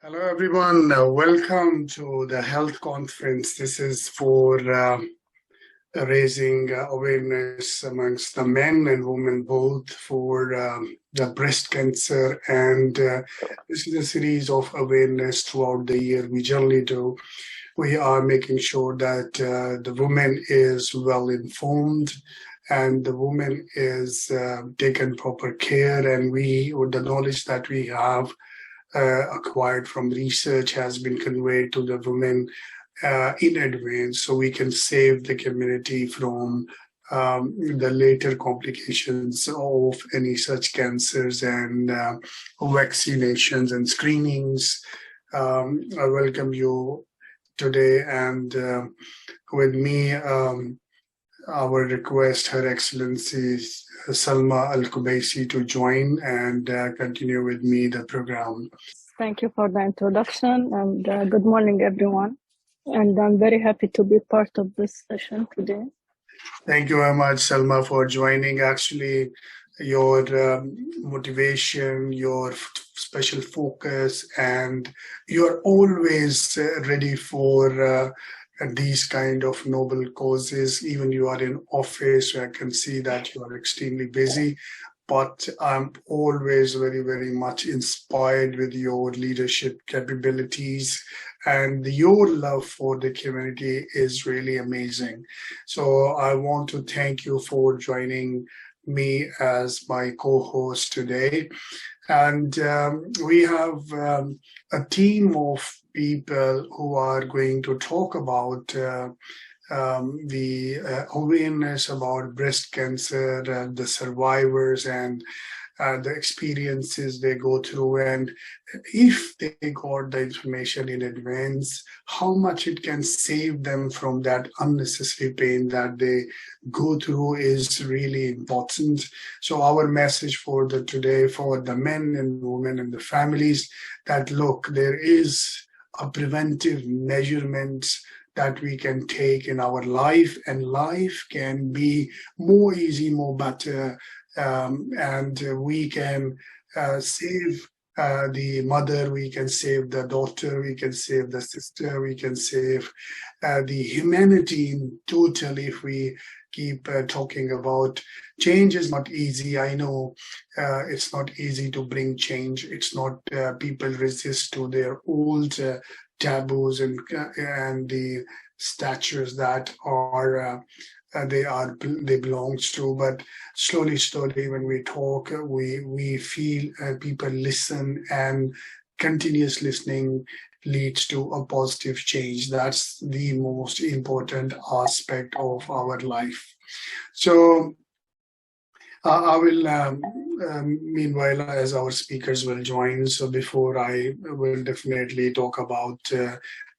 Hello, everyone. Welcome to the health conference. This is for raising awareness amongst the men and women both for the breast cancer. And this is a series of awareness throughout the year. We generally do. We are making sure that the woman is well informed and the woman is taken proper care. And we, with the knowledge that we have, acquired from research has been conveyed to the women in advance so we can save the community from the later complications of any such cancers and vaccinations and screenings. I welcome you today, and with me, our request Her Excellency Salma Al-Qubaisi to join and continue with me the program. Thank you for the introduction, and good morning, everyone. And I'm very happy to be part of this session today. Thank you very much, Salma, for joining. Actually, your motivation, your special focus, and you're always ready for these kind of noble causes. Even you are in office, so I can see that you are extremely busy, but I'm always very, very much inspired with your leadership capabilities, and your love for the community is really amazing. So I want to thank you for joining me as my co-host today. And we have a team of people who are going to talk about the awareness about breast cancer, the survivors, and the experiences they go through, and if they got the information in advance, how much it can save them from that unnecessary pain that they go through is really important. So our message for the today for the men and women and the families, that look, there is a preventive measurement that we can take in our life, and life can be more easy, more better, and we can save the mother, we can save the daughter, we can save the sister, we can save the humanity in total if we keep talking about change. Is not easy. I know it's not easy to bring change. It's not, people resist to their old taboos and the statures that are they belongs to, but slowly when we talk, we feel people listen, and continuous listening leads to a positive change. That's the most important aspect of our life. So I will, meanwhile, as our speakers will join, so before I will definitely talk about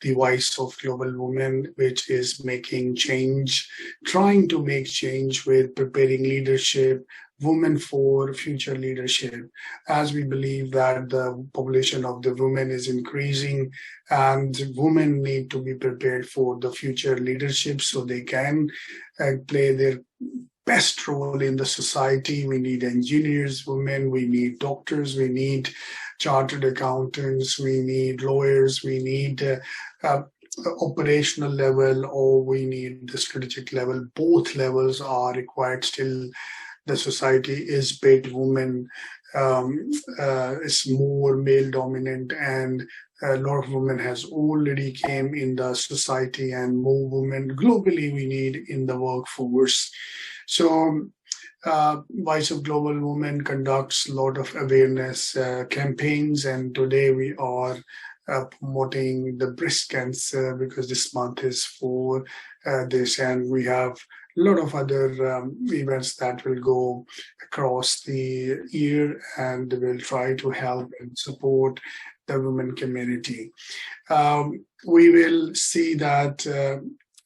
the voice of global women, which is making change, trying to make change with preparing leadership, women for future leadership, as we believe that the population of the women is increasing and women need to be prepared for the future leadership so they can play their best role in the society. We need engineers, women, we need doctors, we need chartered accountants, we need lawyers, we need operational level, or we need the strategic level. Both levels are required still. The society is big, women is more male dominant, and a lot of women has already came in the society, and more women globally we need in the workforce. So Voice of Global Women conducts a lot of awareness campaigns, and today we are promoting the breast cancer because this month is for this, and we have a lot of other events that will go across the year, and will try to help and support the women community. We will see that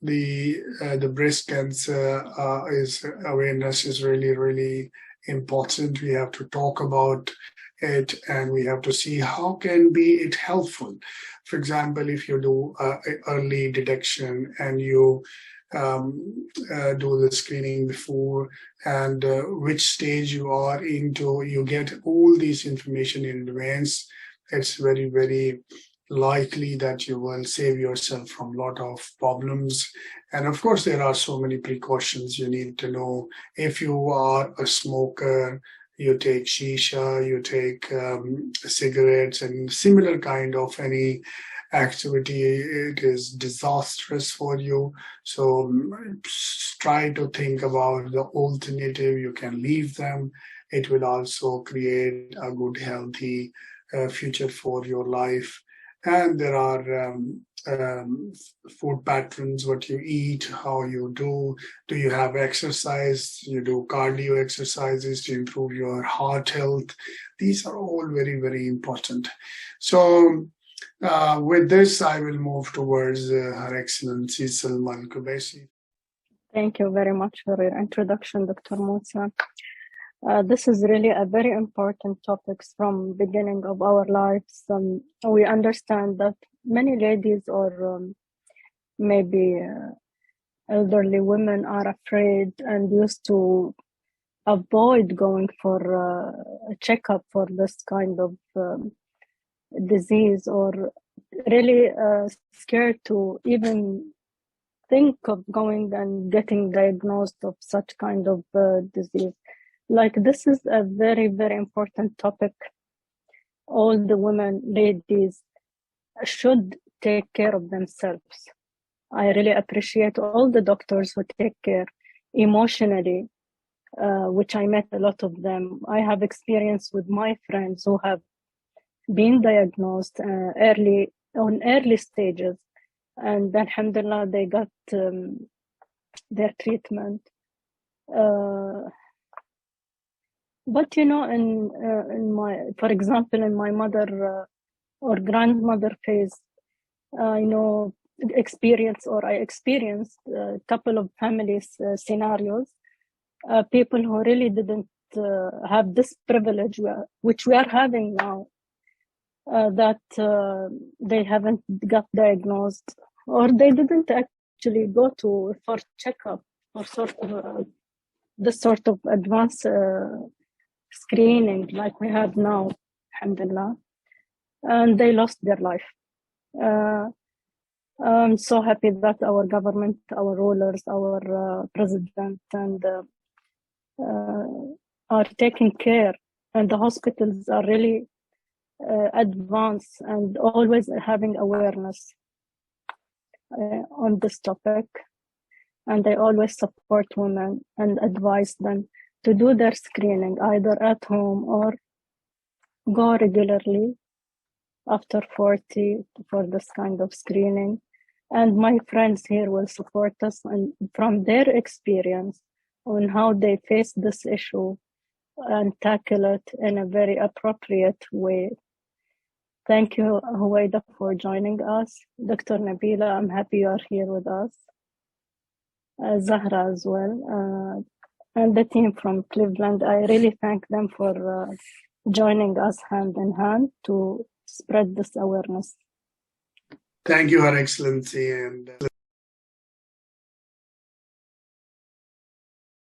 the breast cancer awareness is really, really important. We have to talk about it, and we have to see how can be it helpful. For example, if you do early detection and you do the screening before, and which stage you are into, you get all this information in advance. It's very, very likely that you will save yourself from a lot of problems. And of course, there are so many precautions you need to know. If you are a smoker, you take shisha, you take cigarettes and similar kind of any activity, it is disastrous for you. So try to think about the alternative. You can leave them. It will also create a good, healthy future for your life. And there are food patterns, what you eat, how you do you have exercise, you do cardio exercises to improve your heart health. These are all very, very important. So with this, I will move towards Her Excellency Salma Qubaisi. Thank you very much for your introduction, Dr. Musa. This is really a very important topic from beginning of our lives. We understand that many ladies or maybe elderly women are afraid and used to avoid going for a checkup for this kind of disease, or really scared to even think of going and getting diagnosed of such kind of disease. Like, this is a very, very important topic. All the women, ladies, should take care of themselves. I really appreciate all the doctors who take care emotionally, which I met a lot of them. I have experience with my friends who have been diagnosed early stages, and alhamdulillah, they got their treatment. But in my, for example, in my mother or grandmother phase, I experienced a couple of families scenarios, people who really didn't have this privilege, which we are having now, that they haven't got diagnosed, or they didn't actually go for checkup or this sort of advanced screening like we have now, alhamdulillah, and they lost their life. I'm so happy that our government, our rulers, our president, and are taking care, and the hospitals are really advanced and always having awareness on this topic. And they always support women and advise them to do their screening either at home or go regularly after 40 for this kind of screening. And my friends here will support us and from their experience on how they face this issue and tackle it in a very appropriate way. Thank you, Huwaida, for joining us. Dr. Nabila, I'm happy you are here with us. Zahra as well, and the team from Cleveland. I really thank them for joining us hand in hand to spread this awareness. Thank you, Her Excellency. And